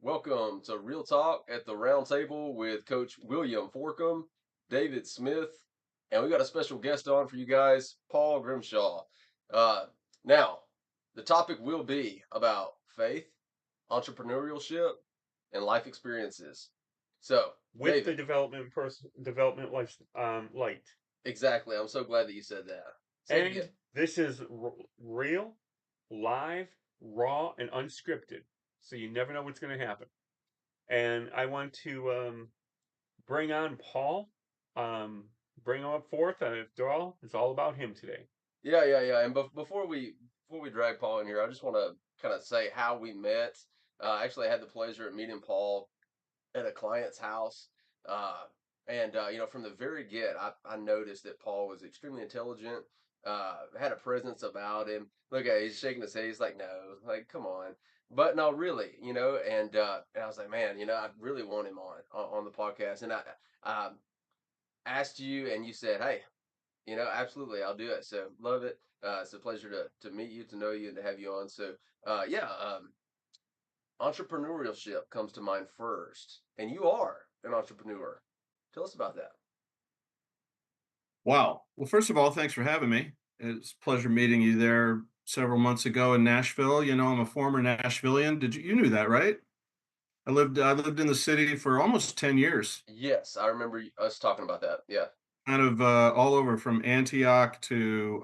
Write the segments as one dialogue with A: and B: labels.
A: Welcome to Real Talk at the Round Table with Coach William Forcum, David Smith, and we got a special guest on for you guys, Paul Grimshaw. Uh, now, the topic will be about faith, entrepreneurship, and life experiences. So,
B: With the
A: David,
B: development light.
A: exactly. I'm so glad that you said that. Say it again.
B: And this is real, live, raw, and unscripted. So you never know what's going to happen. And I want to bring on Paul, um, bring him up forth. And after all, it's all about him today.
A: Yeah. And before we drag Paul in here, I just want to kind of say how we met. Actually, I had the pleasure of meeting Paul at a client's house. Uh, and from the very get, I noticed that Paul was extremely intelligent, had a presence about him. Look at he's shaking his head. He's like, no, like, come on. But no, really, and I was like, man, I really want him on the podcast. And I asked you, and you said, hey, absolutely, I'll do it. So love it. It's a pleasure to meet you, to know you, and to have you on. So, yeah, entrepreneurship comes to mind first, and you are an entrepreneur. Tell us about that.
C: Wow. Well, first of all, thanks for having me. It's a pleasure meeting you there several months ago in Nashville. I'm a former Nashvilleian. You knew that, right? I lived in the city for almost 10 years,
A: Yes, I remember us talking about that. Yeah.
C: kind of all over from Antioch to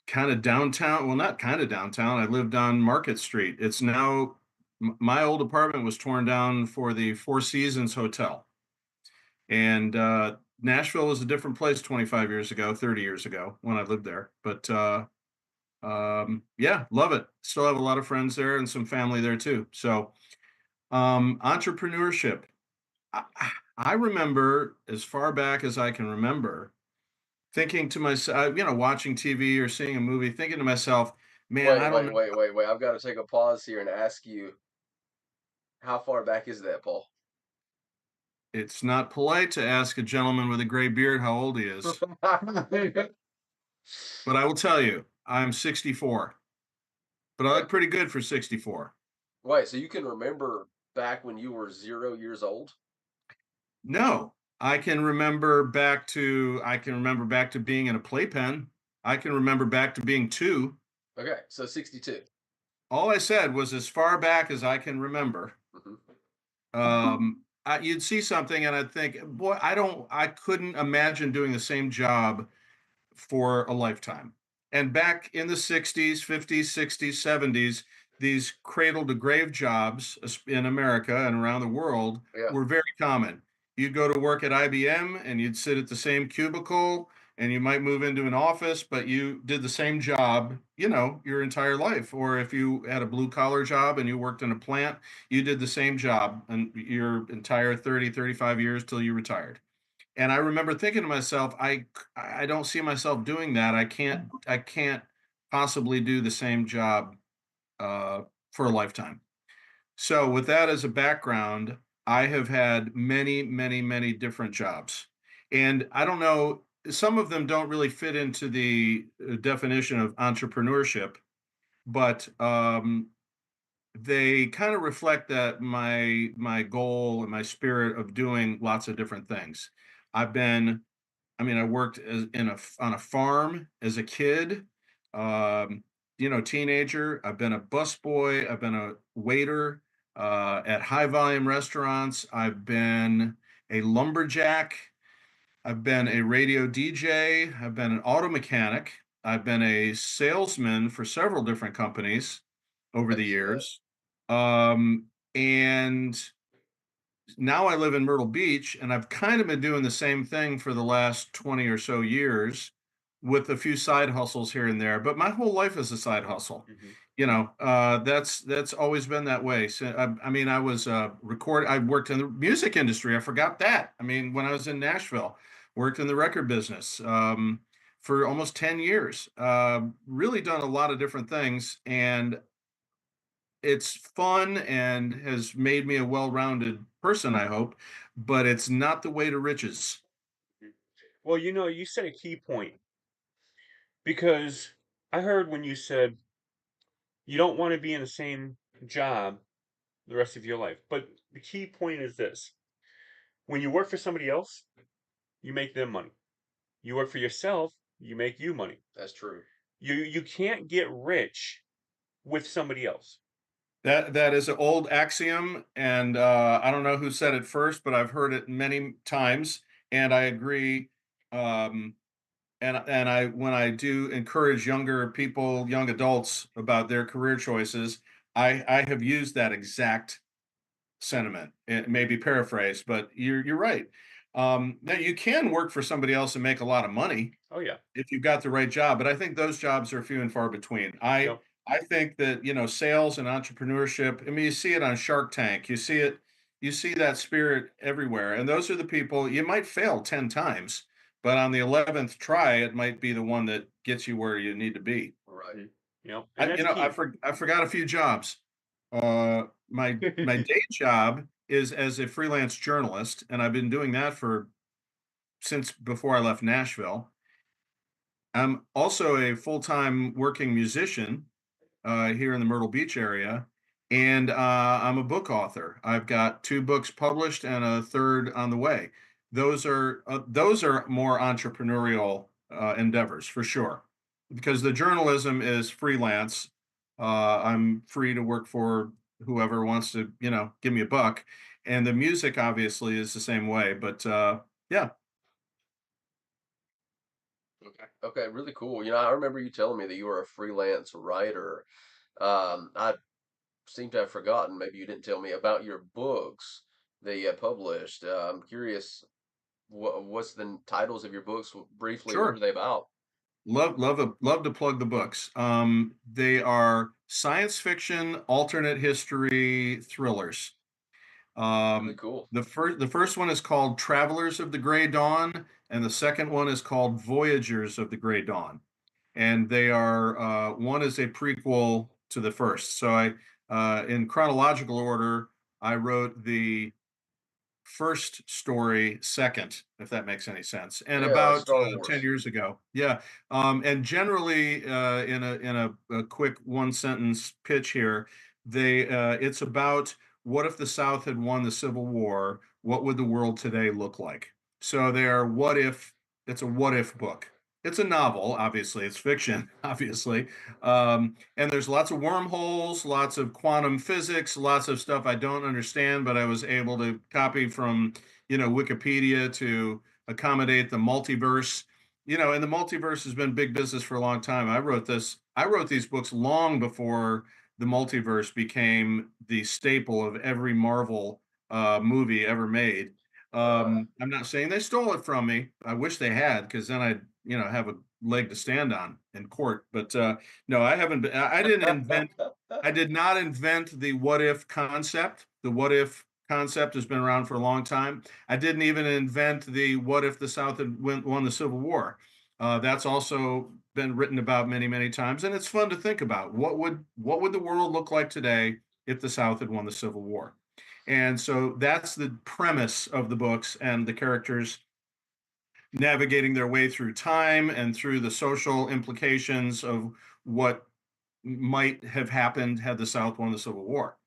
C: kind of downtown. Well, not kind of downtown. I lived on Market Street. It's now my old apartment was torn down for the Four Seasons Hotel. And Nashville was a different place 25 years ago, 30 years ago when I lived there. But yeah, love it. Still have a lot of friends there and some family there too. So entrepreneurship. I, I remember as far back as I can remember thinking to myself, watching TV or seeing a movie, thinking to myself, man,
A: Wait,
C: I don't
A: wait,
C: know.
A: wait, wait, wait. I've got to take a pause here and ask you, how far back is that, Paul?
C: It's not polite to ask a gentleman with a gray beard how old he is, but I will tell you, I'm 64, but I
A: Wait,
C: look pretty good for 64.
A: wait. So you can remember back when you were 0 years old?
C: No, I can remember back to being in a playpen. I can remember back to being 2.
A: Okay, so 62.
C: All I said was as far back as I can remember.
A: Hmm.
C: You'd see something and I'd think, boy, I couldn't imagine doing the same job for a lifetime. And back in the 60s, 50s, 60s, 70s, these cradle to grave jobs in America and around the world
A: Yeah.
C: were very common. You'd go to work at IBM and you'd sit at the same cubicle and you might move into an office, but you did the same job, your entire life. Or if you had a blue collar job and you worked in a plant, you did the same job and your entire 30, 35 years till you retired. And I remember thinking to myself, I don't see myself doing that. I can't possibly do the same job uh, for a lifetime. So with that as a background, I have had many, many, many different jobs. And I don't know, some of them don't really fit into the definition of entrepreneurship, but they kind of reflect that my goal and my spirit of doing lots of different things. I've been I worked on a farm as a kid, um, teenager. I've been a busboy. I've been a waiter at high volume restaurants. I've been a lumberjack. I've been a radio DJ. I've been an auto mechanic. I've been a salesman for several different companies over the
A: Heck yeah.
C: years. And now I live in Myrtle Beach, and I've kind of been doing the same thing for the last 20 or so years with a few side hustles here and there. But my whole life is a side hustle.
A: Hmm.
C: That's always been that way. So I was I worked in the music industry. I forgot that. When I was in Nashville, worked in the record business for almost 10 years. Really done a lot of different things, and it's fun and has made me a well-rounded person, I hope, but it's not the way to riches.
B: Well, you said a key point because I heard when you said you don't want to be in the same job the rest of your life. But the key point is this: when you work for somebody else, you make them money. You work for yourself, you make you money.
A: That's true.
B: You can't get rich with somebody else.
C: That is an old axiom, and I don't know who said it first, but I've heard it many times, and I agree. Um, and I when I do encourage younger people, young adults about their career choices, I have used that exact sentiment. It may be paraphrased, but you're right. Now you can work for somebody else and make a lot of money
B: Oh yeah.
C: if you've got the right job, but I think those jobs are few and far between. I
B: Yep.
C: I think that, sales and entrepreneurship, I mean, you see it on Shark Tank. You see that spirit everywhere. And those are the people you might fail 10 times, but on the 11th try, it might be the one that gets you where you need to be.
A: Right.
B: Yep. And
C: I,
B: that's key.
C: I forgot a few jobs. My day job is as a freelance journalist, and I've been doing that for since before I left Nashville. I'm also a full-time working musician here in the Myrtle Beach area, and I'm a book author. I've got 2 books published and a third on the way. Those are more entrepreneurial endeavors for sure, because the journalism is freelance. I'm free to work for whoever wants to, give me a buck, and the music obviously is the same way. But yeah,
A: Okay. Okay. Really cool. I remember you telling me that you were a freelance writer. I seem to have forgotten. Maybe you didn't tell me about your books that you had published. I'm curious. What's the titles of your books briefly? What are
C: sure.
A: they about?
C: Love to plug the books. They are science fiction, alternate history thrillers.
A: Really
C: Um,
A: cool.
C: the first one is called Travelers of the Gray Dawn, and the second one is called Voyagers of the Gray Dawn. And they are one is a prequel to the first. So in chronological order, I wrote the first story second, if that makes any sense, and
A: Yeah, like
C: about
A: Star
C: 10
A: Wars.
C: years ago. Yeah. And generally, in a quick one sentence pitch here, they it's about what if the South had won the Civil War? What would the world today look like? So they are what if it's a what if book. It's a novel, obviously. It's fiction, obviously. And there's lots of wormholes, lots of quantum physics, lots of stuff I don't understand, but I was able to copy from, Wikipedia to accommodate the multiverse. And the multiverse has been big business for a long time. I wrote these books long before the multiverse became the staple of every Marvel movie ever made.
A: Uh,
C: I'm not saying they stole it from me. I wish they had, because then I'd, have a leg to stand on in court. But no, I haven't been, I didn't invent, I did not invent the what if concept. The what if concept has been around for a long time. I didn't even invent the what if the South had won the Civil War. That's also been written about many, many times, and it's fun to think about. What would the world look like today if the South had won the Civil War? And so that's the premise of the books, and the characters navigating their way through time and through the social implications of what might have happened had the South won the Civil War.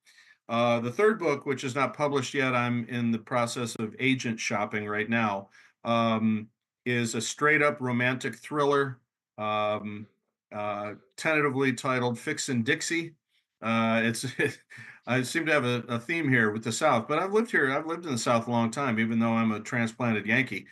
C: The third book, which is not published yet, I'm in the process of agent shopping right now, is a straight up romantic thriller, um, tentatively titled Fixin' Dixie. It's I seem to have a theme here with the South, but I've lived here. I've lived in the South a long time, even though I'm a transplanted Yankee.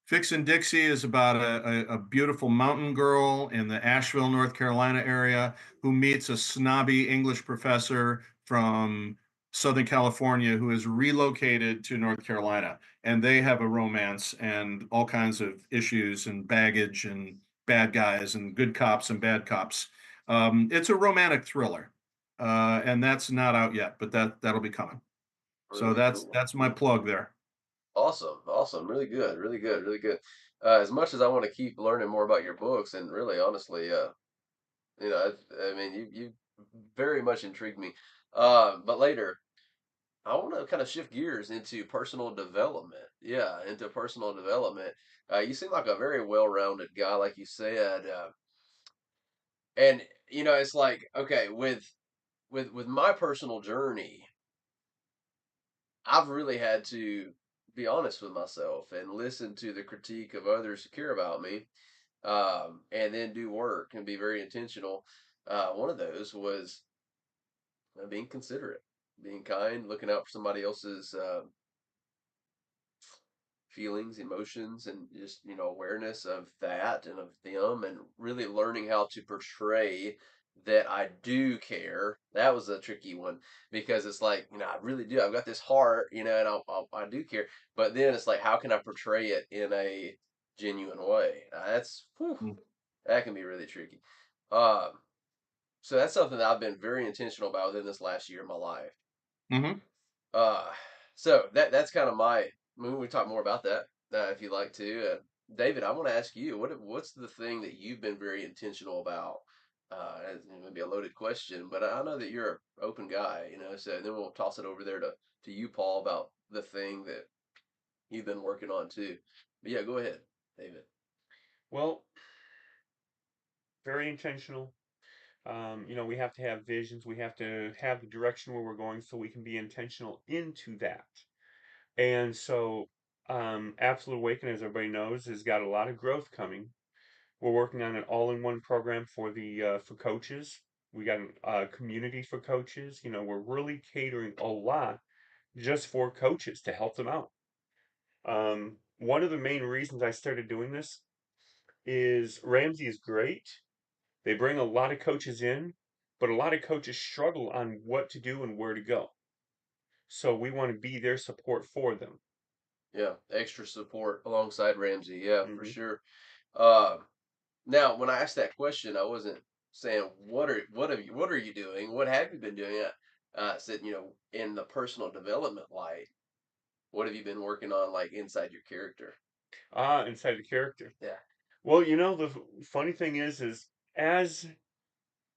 C: Fixin' Dixie is about a beautiful mountain girl in the Asheville, North Carolina area, who meets a snobby English professor from Southern California who is relocated to North Carolina. And they have a romance and all kinds of issues and baggage and bad guys and good cops and bad cops. It's a romantic thriller, and that's not out yet, but that'll be coming. So
A: really
C: that's
A: cool.
C: that's my plug there.
A: Awesome. Awesome. Really good. Really good. Really good. As much as I want to keep learning more about your books, and really, honestly, I mean, you very much intrigued me. But later, I want to kind of shift gears into personal development. Yeah, into personal development. You seem like a very well-rounded guy, like you said. And it's like, okay, with with my personal journey, I've really had to be honest with myself and listen to the critique of others who care about me, and then do work and be very intentional. One of those was being considerate, being kind, looking out for somebody else's feelings, emotions, and just, awareness of that and of them, and really learning how to portray that I do care. That was a tricky one because it's like, I really do. I've got this heart, and I do care. But then it's like, how can I portray it in a genuine way?
C: Mm.
A: That can be really tricky. Um, so that's something that I've been very intentional about within this last year of my life.
C: Mm-hmm.
A: Uh, so that's kind of my. We talk more about that if you'd like to. David, I want to ask you what's the thing that you've been very intentional about? It may be a loaded question, but I know that you're an open guy, So then we'll toss it over there to you, Paul, about the thing that you've been working on too. But yeah, go ahead, David.
B: Well, very intentional. We have to have visions. We have to have the direction where we're going so we can be intentional into that. And so, Absolute Awaken, as everybody knows, has got a lot of growth coming. We're working on an all-in-one program for coaches. We got a community for coaches. We're really catering a lot just for coaches to help them out. One of the main reasons I started doing this is Ramsey is great. They bring a lot of coaches in, but a lot of coaches struggle on what to do and where to go. So we want to be their support for them.
A: Yeah, extra support alongside Ramsey. Yeah, for
B: Hmm.
A: sure. Now, when I asked that question, I wasn't saying what are you doing? What have you been doing? I said, in the personal development light, what have you been working on, like inside your character?
B: Inside the character.
A: Yeah,
B: Well, the funny thing is as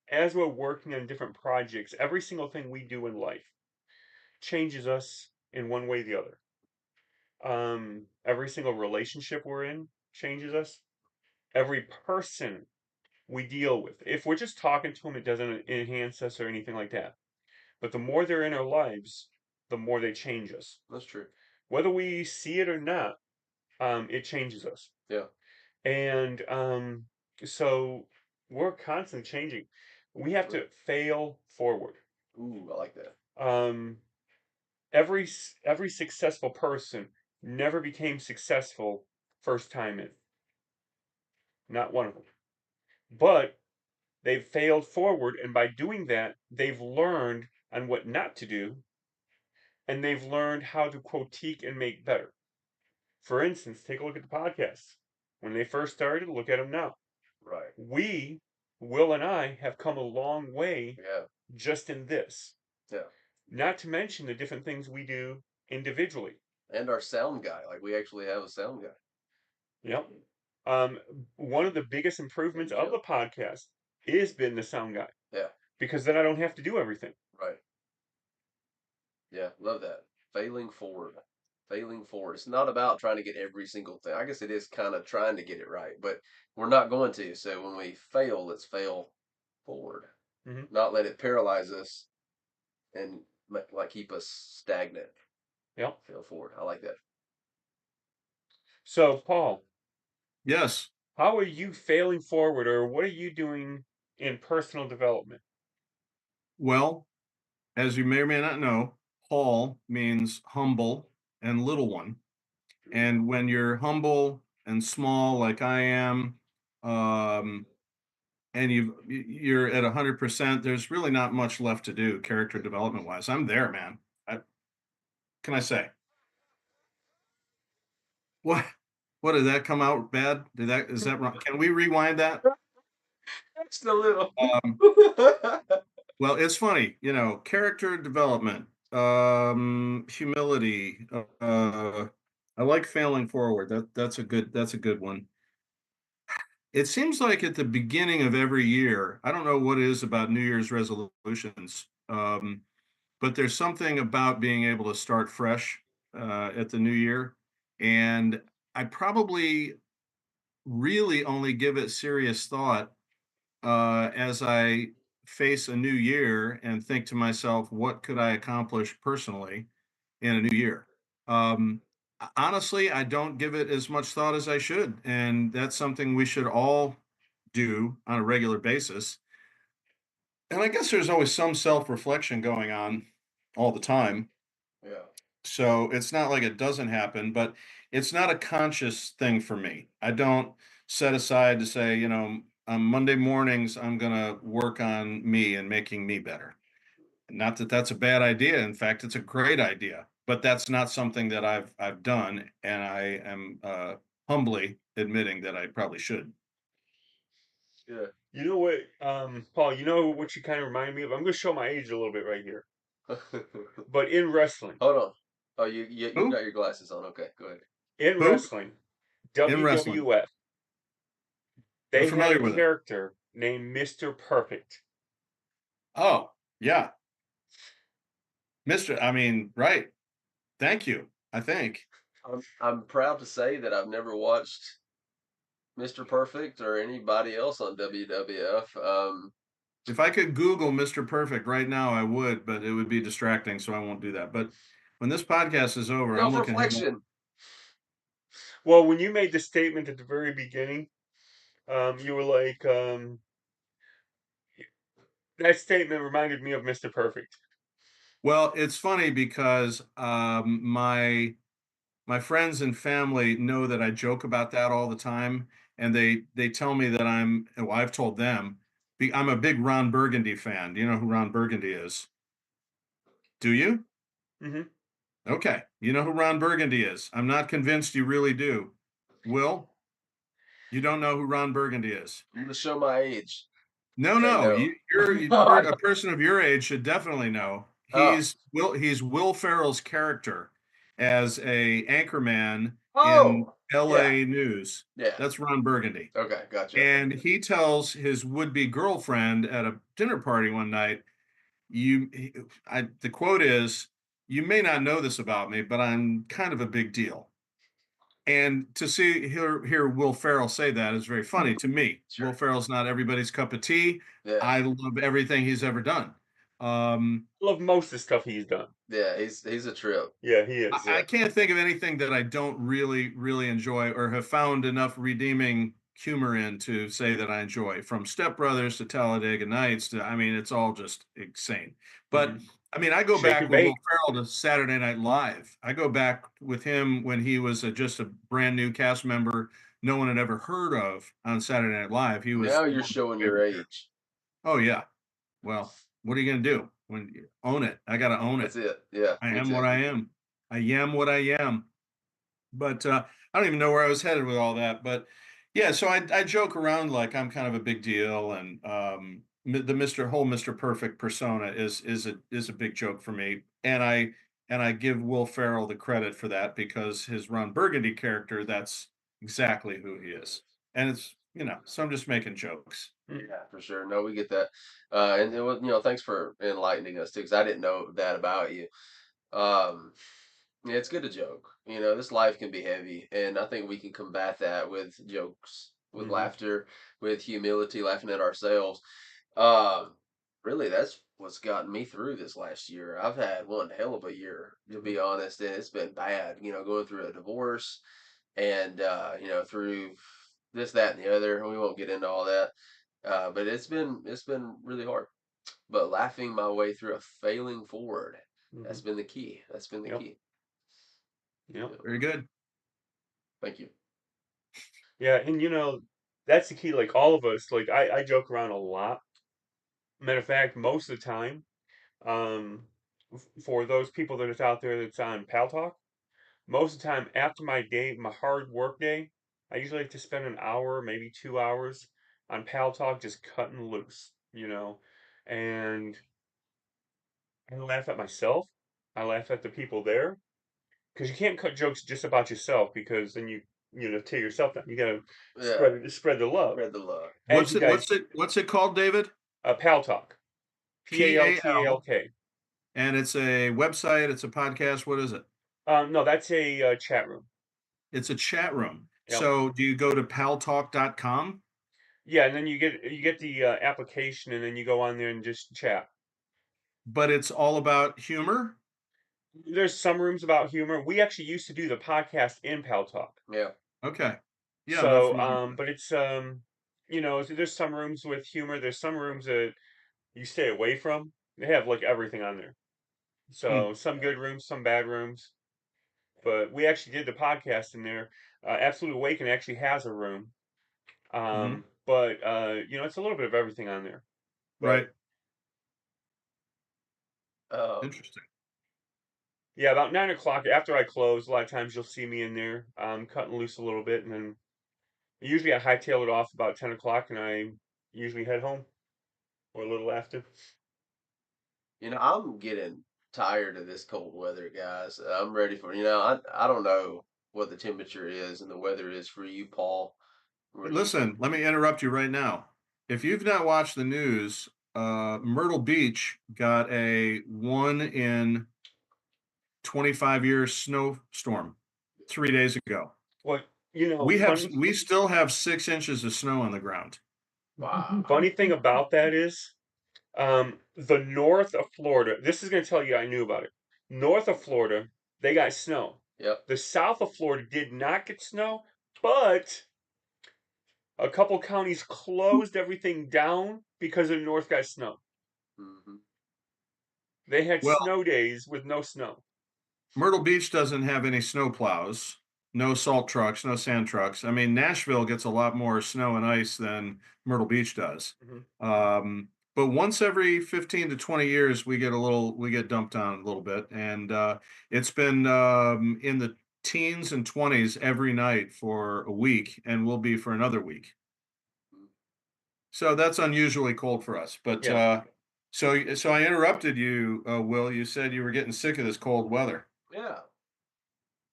B: as we're working on different projects, every single thing we do in life changes us in one way or the other. Every single relationship we're in changes us. Every person we deal with, if we're just talking to them, it doesn't enhance us or anything like that. But the more they're in our lives, the more they change us.
A: that's true.
B: Whether we see it or not, it changes us.
A: Yeah.
B: And so we're constantly changing. We have to fail forward.
A: Ooh, I like that.
B: Um, every successful person never became successful first time in. Not one of them. But they've failed forward, and by doing that, they've learned on what not to do, and they've learned how to critique and make better. For instance, take a look at the podcasts. When they first started, look at them now.
A: Right.
B: Will and I, have come a long way
A: Yeah.
B: just in this.
A: Yeah.
B: Not to mention the different things we do individually.
A: And our sound guy, like we actually have a sound guy.
B: Yep. One of the biggest improvements of the podcast has been the sound guy.
A: Yeah.
B: Because then I don't have to do everything.
A: Right. Yeah, love that. Failing forward. Failing forward. It's not about trying to get every single thing. I guess it is kind of trying to get it right, but we're not going to. So when we fail, let's fail forward.
B: Mm-hmm.
A: Not let it paralyze us and like keep us stagnant.
B: Yep.
A: Fail forward. I like that.
B: So, Paul,
C: Yes.
B: how are you failing forward, or what are you doing in personal development?
C: Well, as you may or may not know, Paul means humble and little one. And when you're humble and small, like I am, and you're at 100%, there's really not much left to do character development wise. I'm there, man. Can I say? What? What did that come out bad? Is that wrong? Can we rewind that?
A: Just a little.
C: Um, well, it's funny, character development, humility. I like failing forward. That's a good one. It seems like at the beginning of every year, I don't know what it is about New Year's resolutions, but there's something about being able to start fresh at the new year. And I probably really only give it serious thought as I face a new year and think to myself, what could I accomplish personally in a new year? Honestly, I don't give it as much thought as I should. And that's something we should all do on a regular basis. And I guess there's always some self reflection going on all the time.
A: Yeah.
C: So it's not like it doesn't happen, but it's not a conscious thing for me. I don't set aside to say, on Monday mornings, I'm going to work on me and making me better. Not that that's a bad idea. In fact, it's a great idea, but that's not something that I've done, and I am humbly admitting that I probably should.
A: Yeah.
B: You know what, Paul? You know what you kind of remind me of? I'm going to show my age a little bit right here. But in wrestling,
A: Hold on. Oh, you
C: Who?
A: got your glasses on. Okay, go ahead.
B: in
C: Who?
B: wrestling,
C: In wrestling.
B: WWF,
C: I'm
B: they had
C: familiar
B: a
C: with it.
B: character named Mr. Perfect.
C: Oh, yeah. Right. Thank you. I think.
A: I'm proud to say that I've never watched Mr. Perfect or anybody else on WWF.
C: If I could Google Mr. Perfect right now, I would, but it would be distracting, so I won't do that. But when this podcast is over, I'm looking him up.
A: Self-reflection.
B: Well, when you made the statement at the very beginning, you were like, that statement reminded me of Mr. Perfect.
C: Well, it's funny because my friends and family know that I joke about that all the time, and they tell me that I've told them I'm a big Ron Burgundy fan. Do you know who Ron Burgundy is? Do you?
B: Hmm.
C: Okay, you know who Ron Burgundy is. I'm not convinced you really do. Will, you don't know who Ron Burgundy is?
A: I'm gonna show my age.
C: No,
A: Say
C: no,
A: no.
C: a person of your age should definitely know.
A: Oh.
C: He's Will Ferrell's character as a anchorman in
A: Oh. Yeah.
C: L.A. News.
A: Yeah.
C: That's Ron Burgundy.
A: Okay, gotcha.
C: And he tells his would-be girlfriend at a dinner party one night, the quote is, "You may not know this about me, but I'm kind of a big deal." And to hear Will Ferrell say that is very funny to me.
A: Sure.
C: Will Ferrell's not everybody's cup of tea.
A: Yeah.
C: I love everything he's ever done.
B: Love most of the stuff he's done.
A: Yeah, he's a trip.
B: Yeah, he is.
C: I can't think of anything that I don't really, really enjoy or have found enough redeeming humor in to say that I enjoy. From Step Brothers to Talladega Nights it's all just insane. But I go
B: Shake
C: back
B: and
C: with
B: bake.
C: Will Ferrell to Saturday Night Live. I go back with him when he was just a brand new cast member no one had ever heard of on Saturday Night Live. He was
A: Now you're showing your age.
C: Oh yeah. Well, what are you gonna do? When you own it? I gotta own it.
A: That's it. Yeah.
C: I am what I am. I am what I am. But I don't even know where I was headed with all that. But yeah, so I joke around like I'm kind of a big deal, and the Mr. Perfect persona is a big joke for me, and I give Will Ferrell the credit for that because his Ron Burgundy character, that's exactly who he is, and it's so I'm just making jokes.
A: Yeah, for sure. No, we get that. And it was, thanks for enlightening us too, because I didn't know that about you. Um, yeah, it's good to joke. This life can be heavy, and I think we can combat that with jokes, with laughter, with humility, laughing at ourselves. Um, Really, that's what's gotten me through this last year. I've had one hell of a year, to be honest, and it's been bad. Going through a divorce, and through this, that, and the other. We won't get into all that, but it's been really hard. But laughing my way through a failing forward, that's been the key. That's been the key.
B: Yep.
C: Very good.
A: Thank you.
B: Yeah, and that's the key. Like all of us, like I joke around a lot. Matter of fact, most of the time, for those people that are out there that's on Pal Talk, most of the time after my hard work day, I usually like to spend an hour, maybe 2 hours on Pal Talk just cutting loose, and I laugh at myself. I laugh at the people there because you can't cut jokes just about yourself because then you tear yourself down. You gotta spread the love.
A: Spread the love.
C: What's it called, David?
B: Pal Talk. PALTALK.
C: And it's a website, it's a podcast. What is it?
B: No, that's a chat room.
C: It's a chat room.
B: Yep.
C: So do you go to paltalk.com?
B: Yeah, and then you get the application, and then you go on there and just chat.
C: But it's all about humor?
B: There's some rooms about humor. We actually used to do the podcast in Pal Talk.
A: Yeah.
C: Okay. Yeah, I'm not
B: So,
C: familiar with
B: but it's there's some rooms with humor. There's some rooms that you stay away from. They have like everything on there.
C: that.
B: So some good rooms, some bad rooms. But we actually did the podcast in there. Absolute Awaken actually has a room.
C: Hmm.
B: But it's a little bit of everything on there.
C: Right.
B: But
A: Um,
C: Interesting.
B: yeah, about 9 o'clock after I close, a lot of times you'll see me in there, cutting loose a little bit, and then usually I hightail it off about 10 o'clock, and I usually head home or a little after.
A: I'm getting tired of this cold weather, guys. I'm ready for, I don't know what the temperature is and the weather is for you, Paul. Where you,
C: Listen, let me interrupt you right now. If you've not watched the news, Myrtle Beach got a 1 in 25 years snowstorm 3 days ago.
B: Well,
C: We still have 6 inches of snow on the ground.
A: wow.
B: funny thing about that is, the north of Florida. This is going to tell you I knew about it. North of Florida, they got snow.
A: Yep.
B: The south of Florida did not get snow, but a couple counties closed everything down because the north got snow.
A: Hmm.
B: They had
C: Well,
B: snow days with no snow.
C: Myrtle Beach doesn't have any snow plows, no salt trucks, no sand trucks. I mean, Nashville gets a lot more snow and ice than Myrtle Beach does.
B: Mhm.
C: But once every 15 to 20 years, we get dumped on a little bit. And it's been in the teens and 20s every night for a week and will be for another week. So that's unusually cold for us. But
B: Yeah,
C: so I interrupted you, Will. You said you were getting sick of this cold weather.
A: Yeah.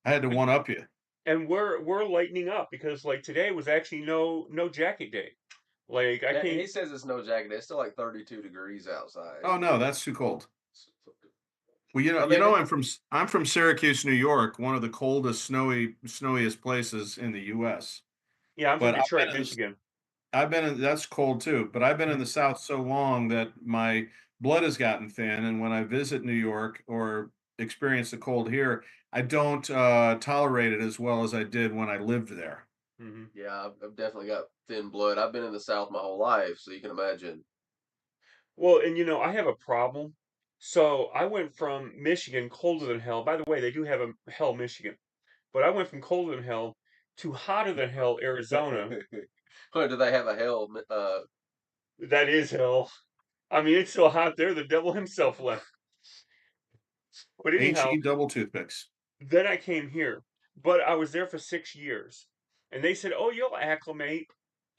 C: I had to
B: and,
C: one up you.
B: and we're lightening up because like today was actually no jacket day. Like I
A: Yeah,
B: came.
A: he says it's no jacket. It's still like 32 degrees outside.
C: Oh no, that's too cold. Well,
A: I mean,
C: I'm from Syracuse, New York, one of the coldest, snowiest places in the U.S.
B: Yeah, I'm from
C: But
B: Detroit, Michigan.
C: that's cold too. But I've been in
B: Mhm.
C: the South so long that my blood has gotten thin, and when I visit New York or experience the cold here, I don't tolerate it as well as I did when I lived there.
B: Mhm.
A: yeah, I've definitely got thin blood. I've been in the South my whole life, so you can imagine.
B: Well, and I have a problem. So I went from Michigan, colder than hell. By the way, they do have a hell Michigan, but I went from colder than hell to hotter than hell Arizona.
A: Or do they have a hell?
B: That is hell. I mean, it's so hot there, the devil himself left. But anyhow,
C: HE double toothpicks.
B: then I came here, but I was there for 6 years, and they said, "Oh, you'll acclimate."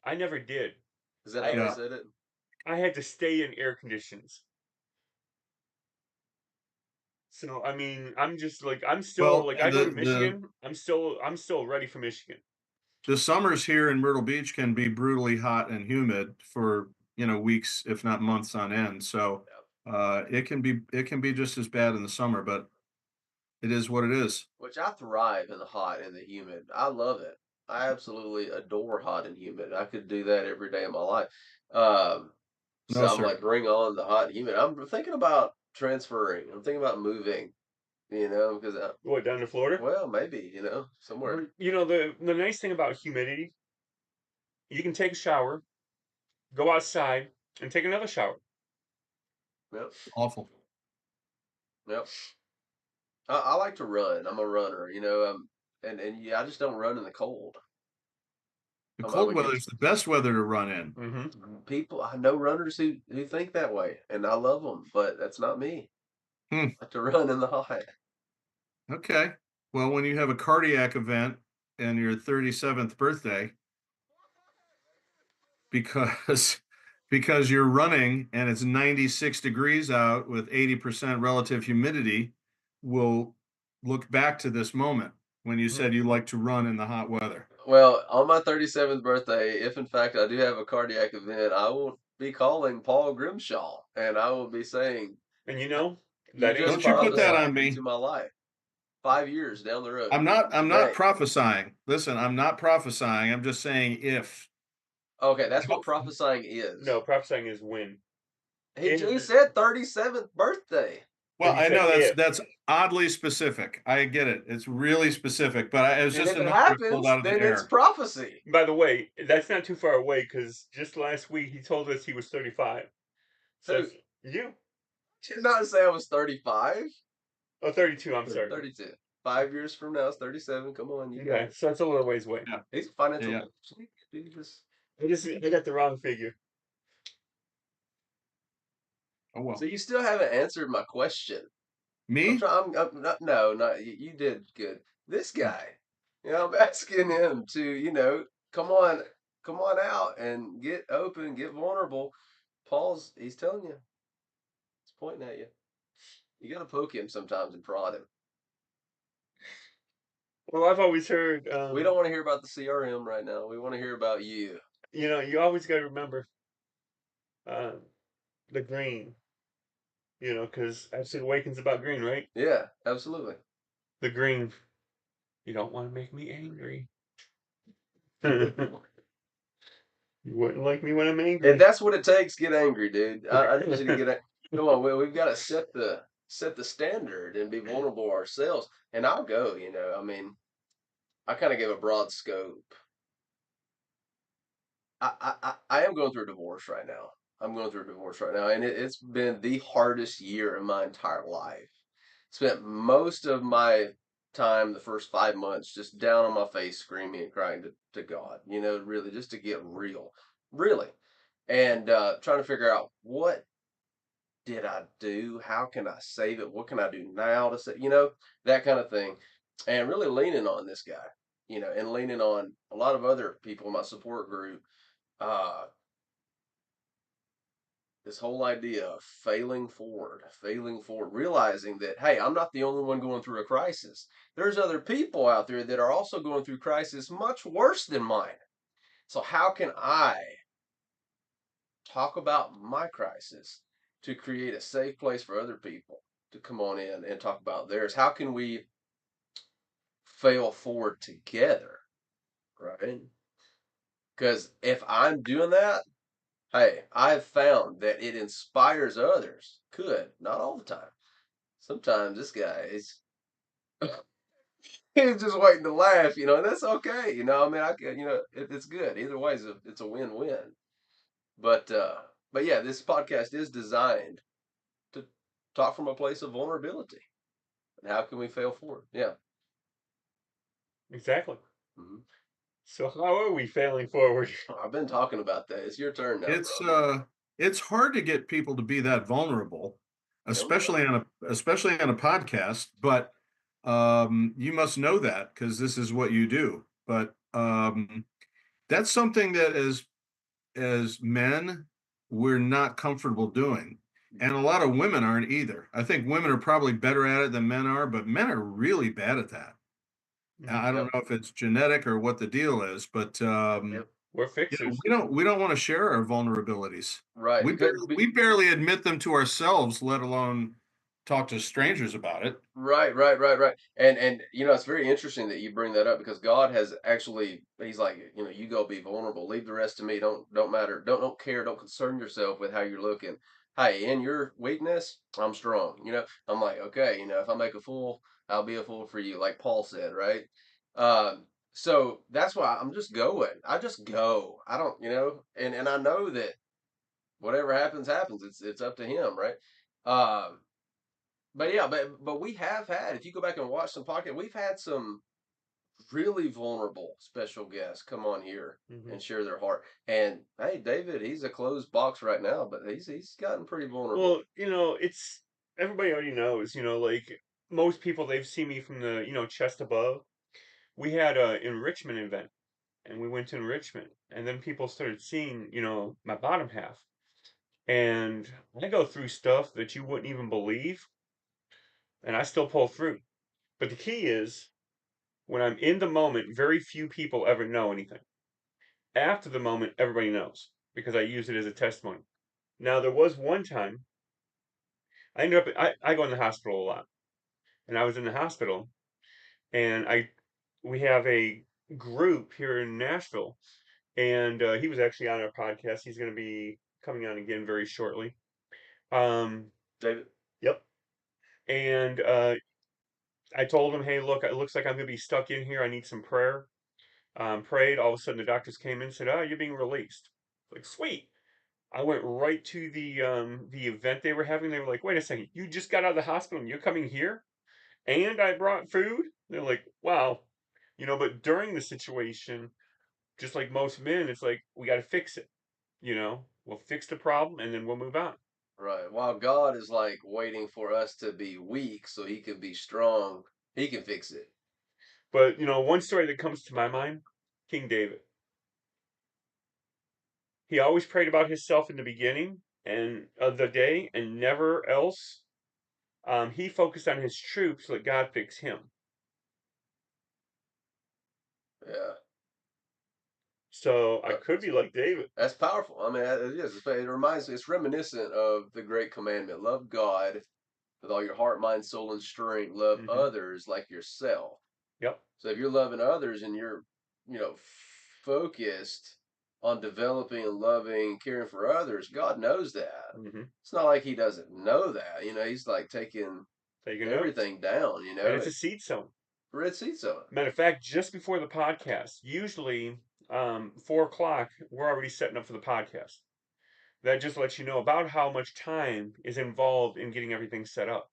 B: I never did.
A: Is that how
B: I
A: they
C: Yeah.
A: said it?
B: I had to stay in air conditions. So I mean, I'm just like I'm still
C: Well,
B: like I go to Michigan. I'm still ready for Michigan.
C: the summers here in Myrtle Beach can be brutally hot and humid for, weeks, if not months on end. So
A: Yeah.
C: it can be just as bad in the summer, but it is what it is.
A: Which I thrive in the hot and the humid. I love it. I absolutely adore hot and humid. I could do that every day of my life. Um,
C: No,
A: so I'm
C: sir.
A: like, bring on the hot and humid. I'm thinking about transferring. I'm thinking about moving. Because
B: What, down to Florida?
A: well, maybe somewhere.
B: The nice thing about humidity, you can take a shower, go outside, and take another shower.
A: Yep,
C: Awful.
A: yep. I like to run. I'm a runner. And yeah, I just don't run in the cold.
C: The
A: I
C: cold
A: would
C: weather
A: get
C: is the best weather to run in.
A: people. I know runners who think that way, and I love them, but that's not me.
C: Hmm.
A: I like to run in the hot.
C: Okay. Well, when you have a cardiac event and your 37th birthday, because because you're running and it's 96 degrees out with 80% relative humidity, we'll look back to this moment when you said you like to run in the hot weather.
A: Well, on my 37th birthday, if in fact I do have a cardiac event, I will be calling Paul Grimshaw, and I will be saying,
B: And
A: "You
B: that is
A: just
C: Don't you
A: brought
C: put
A: the
C: that
B: possible.
C: on
A: spark into
C: me.
A: my life 5 years down the road
C: I'm not
A: today."
C: prophesying. Listen, I'm not prophesying. I'm just saying if.
A: Okay, that's what prophesying is.
B: No, prophesying is when.
A: He said 37th birthday.
C: Well,
B: But he
C: I
B: said
C: know
B: if.
C: that's oddly specific. I get it. It's really specific, but it was
A: And
C: just
A: if
C: a
A: it
C: number pulled
A: happens,
C: out of the
A: then it's
C: air.
A: prophecy.
B: By the way, that's not too far away because just last week he told us he was 35. So
A: Who?
B: you?
A: Did not say I was 35.
B: Oh, 32, I'm sorry.
A: 32. 5 years from now, it's 37. Come on, you got
B: Okay,
A: it.
B: so it's a little ways away.
C: Yeah.
A: He's a financial.
C: Yeah.
B: I got the wrong figure.
C: Oh well.
A: So you still haven't answered my question.
C: Me?
A: I'm not, no, not you did good. This guy, I'm asking him to, come on out and get open, get vulnerable. He's telling you, he's pointing at you. You got to poke him sometimes and prod him.
B: Well, I've always heard.
A: We don't want to hear about the CRM right now. We want to hear about you.
B: You always got to remember the green. Because actually Awaken's about green, right?
A: Yeah, absolutely.
B: The green. You don't want to make me angry. You wouldn't like me when I'm angry.
A: And that's what it takes. Get angry, dude. I need you to get. Come on, we've got to set the standard and be vulnerable ourselves. And I'll go. I mean, I kind of gave a broad scope. I am going through a divorce right now. I'm going through a divorce right now, and it's been the hardest year in my entire life. Spent most of my time, the first 5 months, just down on my face, screaming and crying to God. Really, just to get real, really, and trying to figure out what did I do? How can I save it? What can I do now to say, that kind of thing, and really leaning on this guy, and leaning on a lot of other people in my support group. Uh, this whole idea of failing forward, realizing that, hey, I'm not the only one going through a crisis. There's other people out there that are also going through crisis much worse than mine. So how can I talk about my crisis to create a safe place for other people to come on in and talk about theirs? How can we fail forward together, right? Because if I'm doing that, hey, I've found that it inspires others. Not all the time. Sometimes this guy is he's just waiting to laugh, and that's okay. I mean, it's good. Either way, it's a win-win. But yeah, this podcast is designed to talk from a place of vulnerability. And how can we fail forward? Yeah.
B: Exactly.
A: Mm-hmm.
B: So how are we failing forward?
A: I've been talking about that. It's your turn now.
C: It's hard to get people to be that vulnerable, especially on a podcast, but you must know that because this is what you do. But that's something that as men we're not comfortable doing. And a lot of women aren't either. I think women are probably better at it than men are, but men are really bad at that. I don't know if it's genetic or what the deal is, but
B: We're fixers.
C: we don't want to share our vulnerabilities.
A: Right.
C: We barely admit them to ourselves, let alone talk to strangers about it.
A: Right. And it's very interesting that you bring that up because God has actually, he's like, you go be vulnerable, leave the rest to me. Don't matter. Don't care. Don't concern yourself with how you're looking. Hey, in your weakness, I'm strong. I'm like, okay, if I make a fool, I'll be a fool for you, like Paul said, right? So that's why I'm just going. I just go. I don't, and I know that whatever happens, happens. It's up to him, right? Um, but yeah, but we have had, if you go back and watch some podcasts, we've had some really vulnerable special guests come on here and share their heart. And hey, David, he's a closed box right now, but he's gotten pretty vulnerable.
B: Well, it's everybody already knows, like most people they've seen me from the, chest above. We had a enrichment event and we went to enrichment and then people started seeing, my bottom half. And I go through stuff that you wouldn't even believe and I still pull through. But the key is when I'm in the moment, very few people ever know anything. After the moment, everybody knows because I use it as a testimony. Now, there was one time I go in the hospital a lot, and I was in the hospital, and we have a group here in Nashville and he was actually on our podcast. He's going to be coming on again very shortly.
A: David.
B: Yep. And I told him, hey, look, it looks like I'm going to be stuck in here. I need some prayer. Prayed. All of a sudden, the doctors came in and said, oh, you're being released. Like, sweet. I went right to the event they were having. They were like, wait a second, you just got out of the hospital and you're coming here? And I brought food? They're like, wow. But during the situation, just like most men, it's like, we got to fix it. We'll fix the problem and then we'll move on.
A: Right. While God is like waiting for us to be weak so he can be strong, he can fix it.
B: But, one story that comes to my mind, King David. He always prayed about himself in the beginning and of the day and never else. He focused on his troops, let God fix him.
A: Yeah.
B: So I could be like David.
A: That's powerful. I mean, it is. It reminds me, it's reminiscent of the great commandment: love God with all your heart, mind, soul, and strength. Love others like yourself.
B: Yep.
A: So if you're loving others and you're, focused on developing and loving, caring for others, God knows that. It's not like he doesn't know that. He's like taking everything down.
B: And it's a seed sowing.
A: Red seed sowing.
B: Matter of fact, just before the podcast, usually 4:00, we're already setting up for the podcast. That just lets you know about how much time is involved in getting everything set up.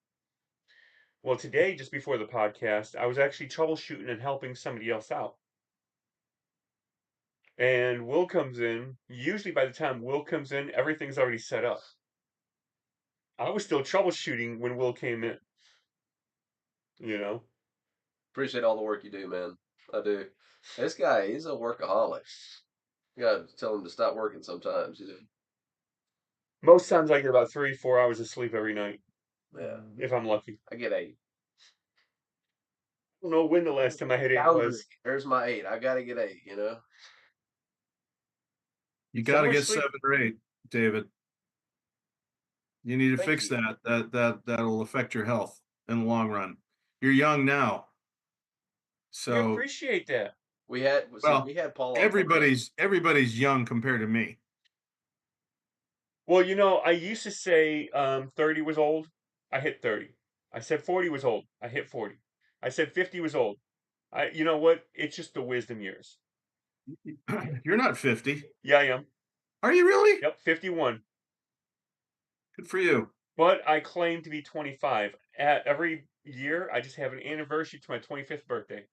B: Well, today, just before the podcast, I was actually troubleshooting and helping somebody else out. And Will comes in. Usually by the time Will comes in, everything's already set up. I was still troubleshooting when Will came in.
A: Appreciate all the work you do, man. I do. This guy, he's a workaholic. You gotta tell him to stop working sometimes,
B: Most times I get about 3-4 hours of sleep every night.
A: Yeah.
B: If I'm lucky.
A: I get 8.
B: I don't know when the last time I had 8 was.
A: There's my 8. I gotta get 8,
C: You gotta get 7 or 8, David. You need to fix that. That'll affect your health in the long run. You're young now. So
B: I appreciate that.
A: We had Paul.
C: Everybody's young compared to me.
B: Well, I used to say 30 was old. I hit 30. I said 40 was old. I hit 40. I said 50 was old. You know what? It's just the wisdom years.
C: You're not 50.
B: Yeah, I am.
C: Are you really?
B: Yep, 51.
C: Good for you.
B: But I claim to be 25. Every year, I just have an anniversary to my 25th birthday.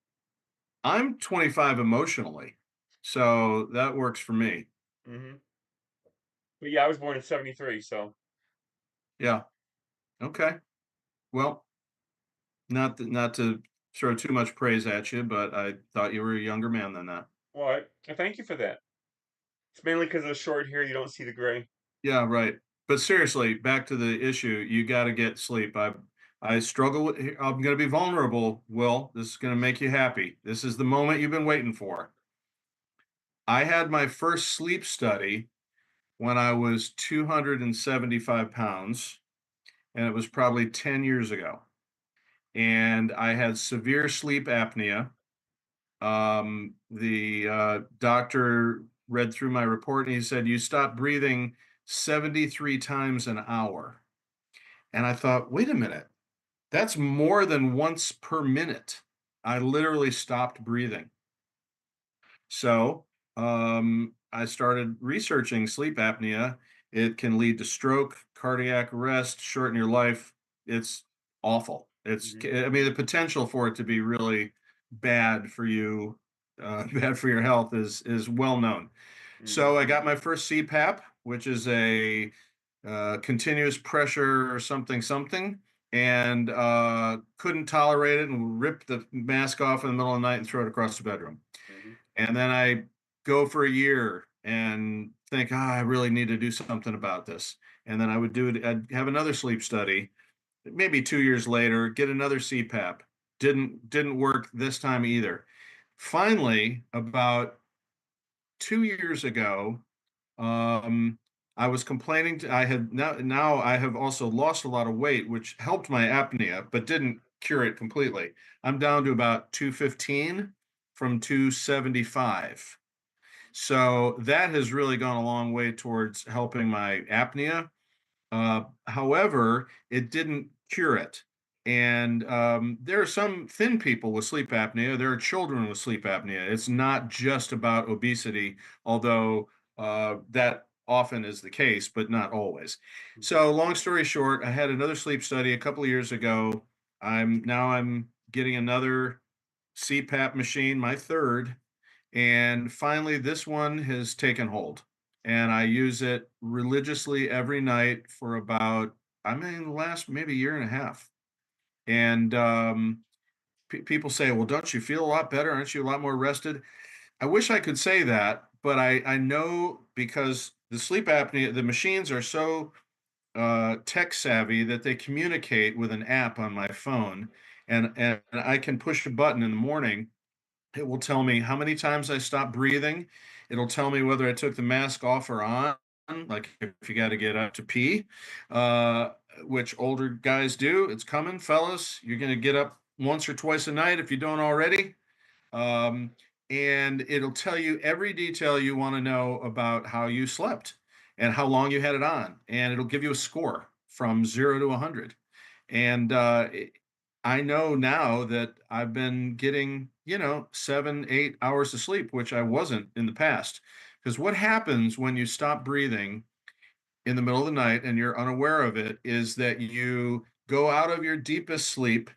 C: I'm 25 emotionally, so that works for me.
B: But yeah, I was born in 73, so.
C: Yeah. Okay. Well, not to throw too much praise at you, but I thought you were a younger man than that.
B: Well, I thank you for that. It's mainly because of the short hair, you don't see the gray.
C: Yeah, right. But seriously, back to the issue, you got to get sleep. I struggle with, I'm going to be vulnerable, Will. This is going to make you happy. This is the moment you've been waiting for. I had my first sleep study when I was 275 pounds, and it was probably 10 years ago. And I had severe sleep apnea. The doctor read through my report and he said, you stopped breathing 73 times an hour. And I thought, wait a minute, that's more than once per minute. I literally stopped breathing. So I started researching sleep apnea. It can lead to stroke, cardiac arrest, shorten your life. It's awful. It's, I mean, the potential for it to be really bad for you, bad for your health is well known. So I got my first CPAP, which is a continuous pressure or something, and couldn't tolerate it and ripped the mask off in the middle of the night and throw it across the bedroom. And then I go for a year and think, I really need to do something about this. And then I would do it. I'd have another sleep study, maybe 2 years later, get another CPAP. Didn't work this time either. Finally, about 2 years ago, I was complaining I have also lost a lot of weight, which helped my apnea, but didn't cure it completely. I'm down to about 215 from 275. So that has really gone a long way towards helping my apnea. However, it didn't cure it. And there are some thin people with sleep apnea. There are children with sleep apnea. It's not just about obesity, although that often is the case, but not always. So, long story short, I had another sleep study a couple of years ago. I'm getting another CPAP machine, my third, and finally, this one has taken hold. And I use it religiously every night for about, I mean, the last maybe year and a half. And people say, well, don't you feel a lot better? Aren't you a lot more rested? I wish I could say that, but I know because the sleep apnea, the machines are so tech savvy that they communicate with an app on my phone. And I can push a button in the morning. It will tell me how many times I stopped breathing. It'll tell me whether I took the mask off or on, like if you got to get up to pee, uh, which older guys do. It's coming, fellas. You're going to get up once or twice a night if you don't already. Um, and it'll tell you every detail you want to know about how you slept and how long you had it on. And it'll give you a score from 0 to 100. And I know now that I've been getting, 7, 8 hours of sleep, which I wasn't in the past. Because what happens when you stop breathing in the middle of the night and you're unaware of it is that you go out of your deepest sleep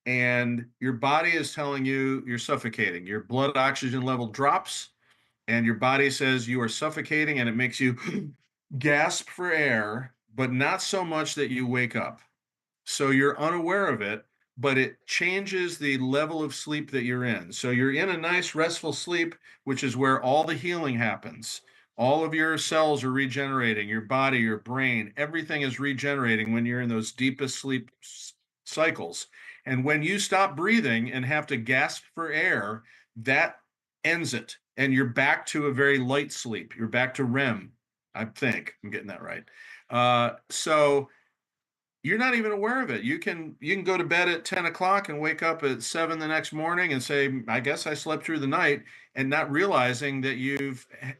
C: and your body is telling you you're suffocating. Your blood oxygen level drops and your body says you are suffocating and it makes you gasp for air, but not so much that you wake up. So you're unaware of it, but it changes the level of sleep that you're in. So you're in a nice restful sleep, which is where all the healing happens. All of your cells are regenerating, your body, your brain, everything is regenerating when you're in those deepest sleep cycles. And when you stop breathing and have to gasp for air, that ends it. And you're back to a very light sleep. You're back to REM. I think I'm getting that right. So you're not even aware of it. You can go to bed at 10 o'clock and wake up at 7 the next morning and say, I guess I slept through the night, and not realizing that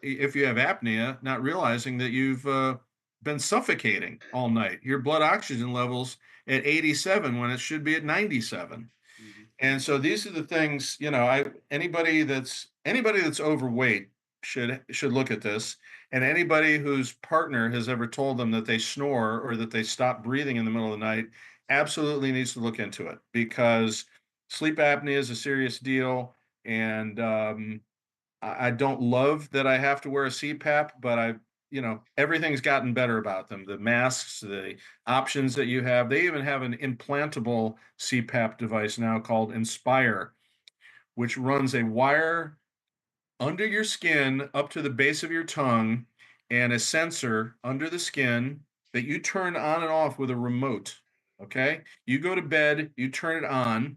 C: if you have apnea, not realizing that you've been suffocating all night. Your blood oxygen levels at 87 when it should be at 97. And so these are the things, anybody that's overweight should look at this. And anybody whose partner has ever told them that they snore or that they stop breathing in the middle of the night absolutely needs to look into it, because sleep apnea is a serious deal. And I don't love that I have to wear a CPAP, but everything's gotten better about them. The masks, the options that you have. They even have an implantable CPAP device now called Inspire, which runs a wire under your skin up to the base of your tongue and a sensor under the skin that you turn on and off with a remote. Okay. You go to bed, you turn it on,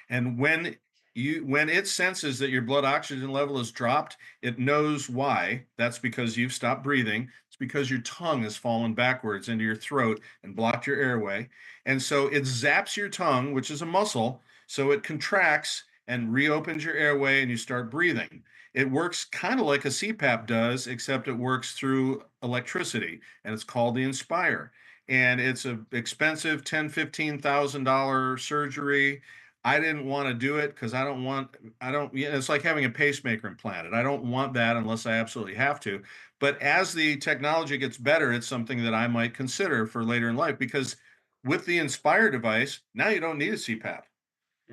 C: and when it senses that your blood oxygen level has dropped, it knows why. That's because you've stopped breathing. It's because your tongue has fallen backwards into your throat and blocked your airway. And so it zaps your tongue, which is a muscle, so it contracts and reopens your airway and you start breathing. It works kind of like a CPAP does, except it works through electricity, and it's called the Inspire. And it's an expensive $10,000-$15,000 surgery. I didn't want to do it because it's like having a pacemaker implanted. I don't want that unless I absolutely have to. But as the technology gets better, it's something that I might consider for later in life, because with the Inspire device, now you don't need a CPAP.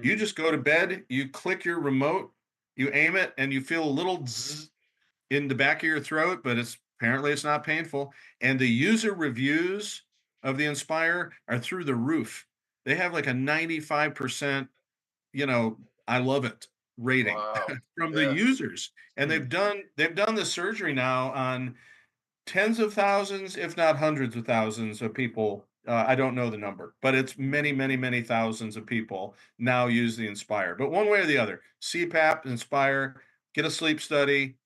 C: You just go to bed, you click your remote, you aim it, and you feel a little zzz in the back of your throat, but it's not painful. And the user reviews of the Inspire are through the roof. They have like a 95%, I love it rating
A: Wow.
C: from the
A: Yeah.
C: users. And they've done the surgery now on tens of thousands, if not hundreds of thousands of people. I don't know the number, but it's many, many, many thousands of people now use the Inspire. But one way or the other, CPAP, Inspire, get a sleep study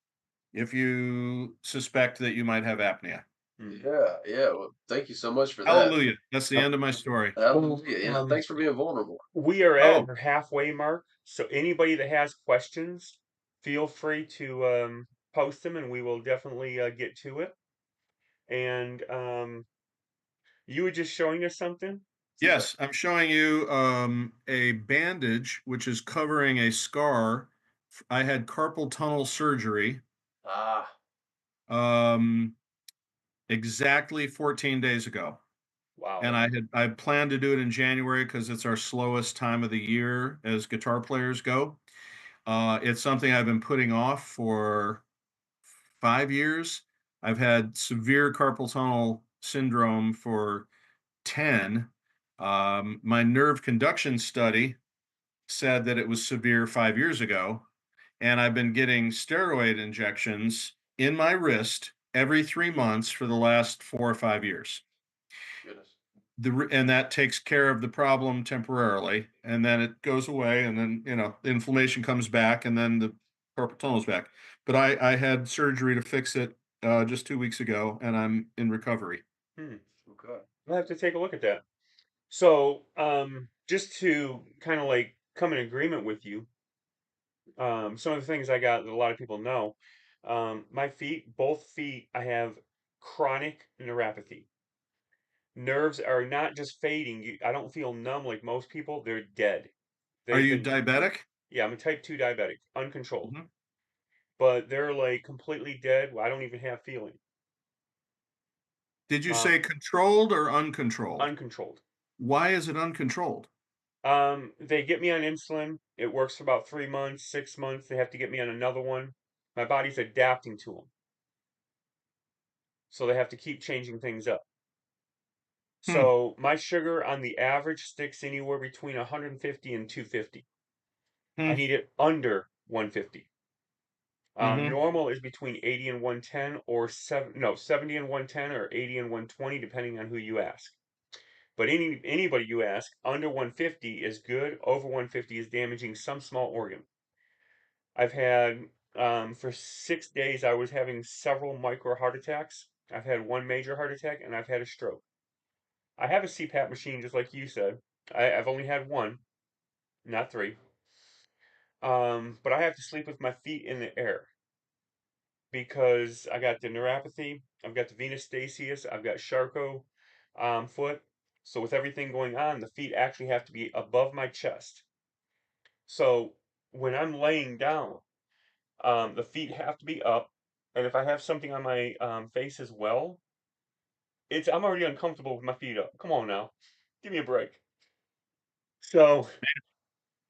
C: if you suspect that you might have apnea.
A: Yeah. Yeah. Well, thank you so much for that.
C: Hallelujah. That's the end of my story.
A: Hallelujah. Yeah. Thanks for being vulnerable.
B: We are at
C: Oh,
B: our halfway mark, so anybody that has questions, feel free to post them, and we will definitely get to it. And you were just showing us something.
C: Yes, I'm showing you a bandage which is covering a scar. I had carpal tunnel surgery
A: Ah,
C: um, exactly 14 days ago. And
B: Wow.
C: I planned to do it in January because it's our slowest time of the year as guitar players go. It's something I've been putting off for 5 years. I've had severe carpal tunnel syndrome for 10. My nerve conduction study said that it was severe 5 years ago, and I've been getting steroid injections in my wrist every 3 months for the last 4 or 5 years.
A: goodness.
C: And that takes care of the problem temporarily, and then it goes away, and then the inflammation comes back, and then the carpal tunnel's back. But I had surgery to fix it just 2 weeks ago, and I'm in recovery.
B: Hmm.
A: Okay.
B: I'll have to take a look at that. So, just to kind of like come in agreement with you, some of the things I got that a lot of people know, my feet, both feet, I have chronic neuropathy. Nerves are not just fading. I don't feel numb like most people. They're dead.
C: Are
B: They've
C: you
B: been,
C: diabetic?
B: yeah, I'm a type 2 diabetic, uncontrolled.
C: Mhm.
B: But they're like completely dead. I don't even have feeling.
C: Did you
B: Um,
C: say controlled or uncontrolled?
B: uncontrolled.
C: Why is it uncontrolled?
B: They get me on insulin. It works for about 3 months, 6 months. They have to get me on another one. My body's adapting to them. So they have to keep changing things up.
C: Hmm.
B: So my sugar on the average sticks anywhere between 150 and 250. I
C: Hmm.
B: need it under 150.
C: Hmm.
B: Normal is between 80 and 110 or 70 and 110 or 80 and 120 depending on who you ask. But anybody you ask, under 150 is good, over 150 is damaging some small organ. I've had for 6 days I was having several micro heart attacks. I've had one major heart attack and I've had a stroke. I have a CPAP machine just like you said. I've only had one, not three. But I have to sleep with my feet in the air because I got the neuropathy, I've got the venous stasius, I've got Charcot foot. So with everything going on, the feet actually have to be above my chest. So when I'm laying down, the feet have to be up, and if I have something on my face as well, I'm already uncomfortable with my feet up. Come on now, give me a break. So,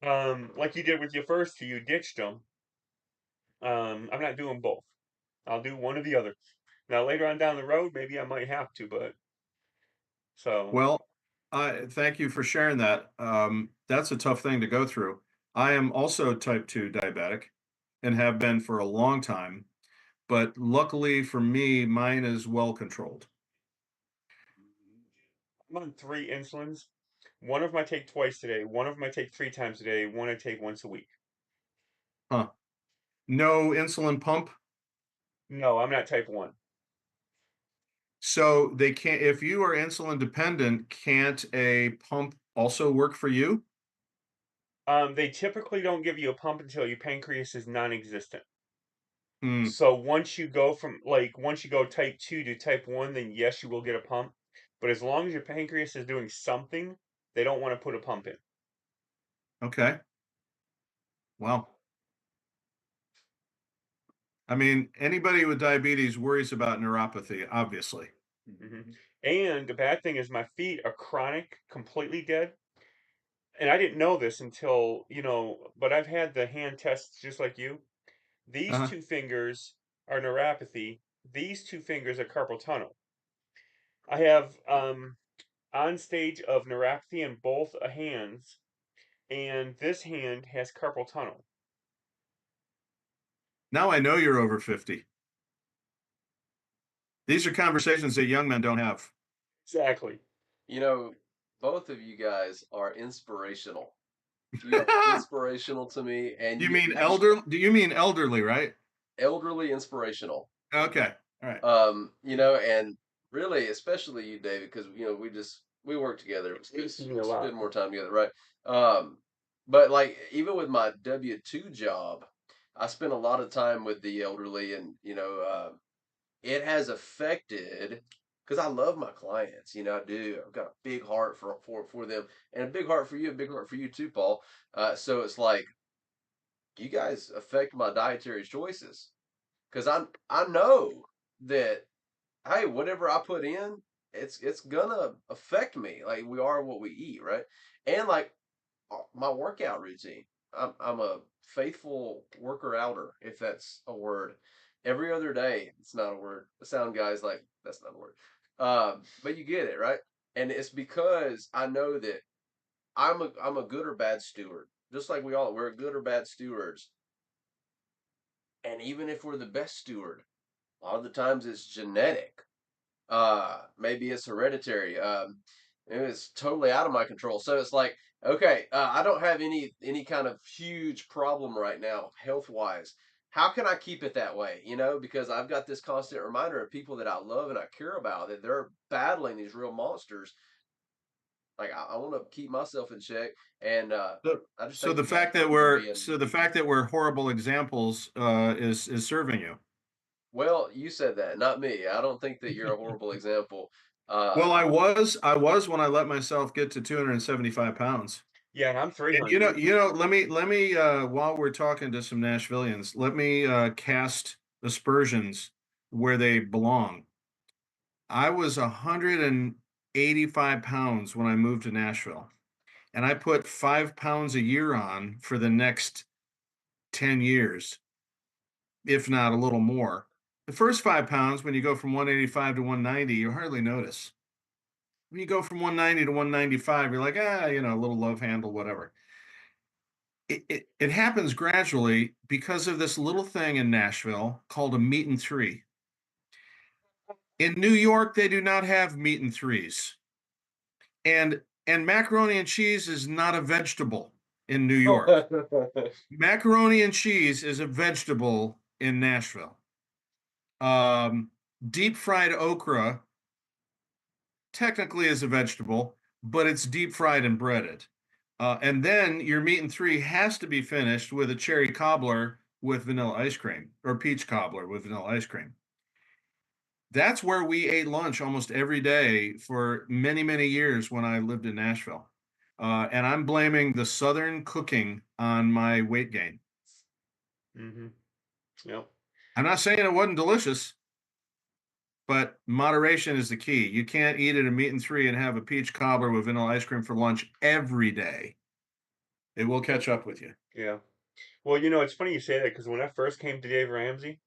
B: like you did with your first two, you ditched them. I'm not doing both. I'll do one or the other. Now later on down the road, maybe I might have to, but so
C: Well, I thank you for sharing that. That's a tough thing to go through. I am also type 2 diabetic and have been for a long time, but luckily for me, mine is well controlled.
B: I'm on 3 insulins. One of them I take twice a day. One of them I take 3 times a day. One I take once a week.
C: Huh. No insulin pump.
B: No, I'm not type 1.
C: So they can't, if you are insulin dependent, can't a pump also work for you?
B: They typically don't give you a pump until your pancreas is non-existent.
C: Hmm.
B: So once you go type 2 to type 1, then yes, you will get a pump. But as long as your pancreas is doing something, they don't want to put a pump in.
C: Okay. Wow. I mean, anybody with diabetes worries about neuropathy, obviously.
B: And the bad thing is my feet are chronic, completely dead. And I didn't know this until, but I've had the hand tests just like you. These
C: Uh-huh.
B: two fingers are neuropathy. These two fingers are carpal tunnel. I have on stage of neuropathy in both hands, and this hand has carpal tunnel.
C: Now I know you're over 50. These are conversations that young men don't have.
B: Exactly.
A: You know, both of you guys are inspirational. You are inspirational to me, and
C: You
A: you
C: mean
A: actually
C: do you mean elderly, right?
A: elderly inspirational.
C: Okay. All right.
A: And really, especially you, David, because we work together,
B: Teaching me a lot.
A: spend more time together, right? But like even with my W-2 job, I spend a lot of time with the elderly, and it has affected because I love my clients. I do. I've got a big heart for them, and a big heart for you, a big heart for you too, Paul. So it's like you guys affect my dietary choices because I know that hey, whatever I put in, it's gonna affect me. Like we are what we eat, right? And like my workout routine. I'm a faithful worker outer, if that's a word. Every other day, it's not a word. The sound guy's like, that's not a word. But you get it, right? And it's because I know that I'm a good or bad steward. Just like we're good or bad stewards. And even if we're the best steward, a lot of the times it's genetic. Maybe it's hereditary. It's totally out of my control. So it's like, okay, I don't have any kind of huge problem right now, health wise. How can I keep it that way? Because I've got this constant reminder of people that I love and I care about that they're battling these real monsters. Like I want to keep myself in check, and
C: So,
A: I just
C: so
A: thank
C: the
A: you guys
C: fact that
A: for
C: we're
A: being.
C: so the fact that we're horrible examples is serving you.
A: Well, you said that, not me. I don't think that you're a horrible example.
C: Well,
A: Uh,
C: I was when I let myself get to 275 pounds.
B: Yeah, and I'm
C: And
B: 300.
C: let me while we're talking to some Nashvillians, let me cast aspersions where they belong. I was 185 pounds when I moved to Nashville, and I put 5 pounds a year on for the next 10 years, if not a little more. The first 5 pounds, when you go from 185 to 190, you hardly notice. When you go from 190 to 195, you're like, a little love handle, whatever. It happens gradually because of this little thing in Nashville called a meat and three. In New York, they do not have meat and threes. And macaroni and cheese is not a vegetable in New York. Macaroni and cheese is a vegetable in Nashville. Um, Deep fried okra technically is a vegetable, but it's deep fried and breaded. And then your meat and three has to be finished with a cherry cobbler with vanilla ice cream or peach cobbler with vanilla ice cream. That's where we ate lunch almost every day for many, many years when I lived in Nashville. And I'm blaming the Southern cooking on my weight gain.
B: Mm-hmm. Yep.
C: I'm not saying it wasn't delicious, but moderation is the key. You can't eat at a meat and three and have a peach cobbler with vanilla ice cream for lunch every day. It will catch up with you.
B: Yeah. Well, it's funny you say that because when I first came to Dave Ramsey,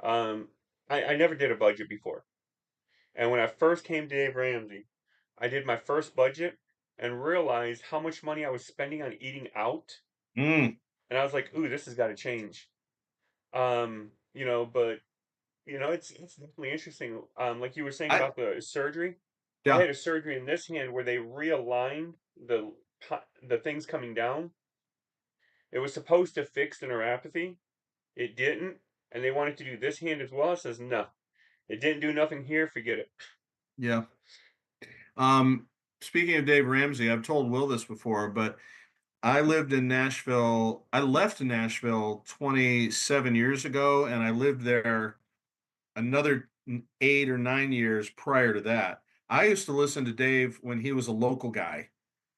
B: um, I never did a budget before. And when I first came to Dave Ramsey, I did my first budget and realized how much money I was spending on eating out.
C: Mm,
B: And I was like, ooh, this has got to change. But it's definitely interesting. Like you were saying
C: I
B: about the surgery, I
C: yeah
B: had a surgery in this hand where they realigned the things coming down. It was supposed to fix the neuropathy. It didn't, and they wanted to do this hand as well. It says no, it didn't do nothing here. Forget it.
C: yeah. Um, Speaking of Dave Ramsey, I've told Will this before, but I lived in Nashville. I left Nashville 27 years ago, and I lived there another 8 or 9 years prior to that. I used to listen to Dave when he was a local guy,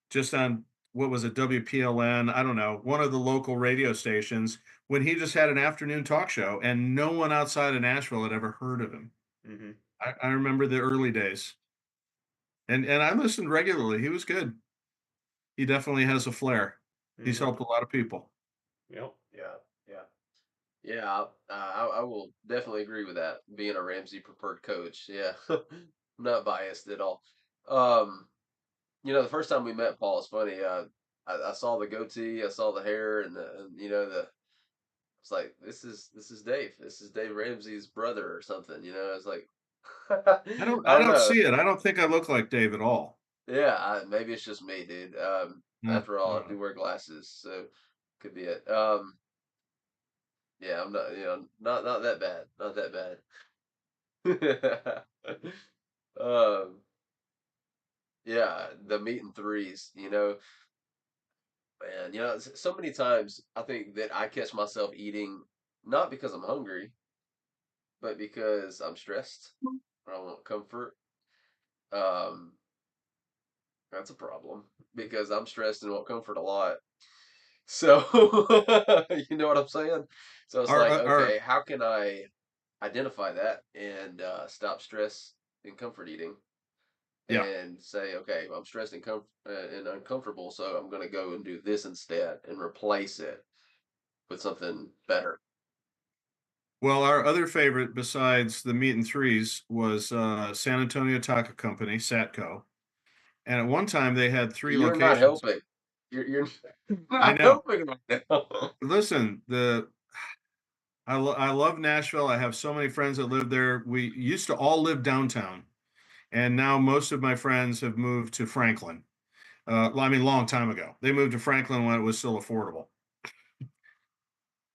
C: just on what was it, WPLN? I don't know, one of the local radio stations, when he just had an afternoon talk show, and no one outside of Nashville had ever heard of him.
B: Mm-hmm.
C: I remember the early days, and I listened regularly. He was good. He definitely has a flair. He's
B: Mm-hmm.
C: helped a lot of people.
B: Yep.
A: yeah, yeah. Yeah, I will definitely agree with that. Being a Ramsey preferred coach, yeah, I'm not biased at all. Um, the first time we met, Paul, it's funny. I saw the goatee, I saw the hair, and the. It's like this is Dave. This is Dave Ramsey's brother or something. I was like,
C: I don't
A: I
C: I
A: don't
C: don't
A: know.
C: see it. I don't think I look like Dave at all.
A: Yeah, maybe it's just me, dude.
C: No,
A: After
C: I
A: all,
C: don't
A: I do
C: know.
A: wear glasses, so could be it. Yeah, I'm not, not that bad, not that bad. Um, yeah, the meat and threes. And so many times I think that I catch myself eating not because I'm hungry, but because I'm stressed or I want comfort. Um, that's a problem because I'm stressed and want comfort a lot. So you know what I'm saying? So it's like,
C: Our
A: okay, how can I identify that and stop stress and comfort eating?
C: yeah.
A: And say, okay, I'm stressed and and uncomfortable, so I'm going to go and do this instead and replace it with something better.
C: Well, our other favorite besides the meat and threes was San Antonio Taco Company, Satco. And at one time they had three
A: You're not
C: locations.
A: helping. You're
C: I
A: not
C: know.
A: helping right now.
C: Listen, I love Nashville. I have so many friends that live there. We used to all live downtown, and now most of my friends have moved to Franklin. I mean, long time ago. They moved to Franklin when it was still affordable.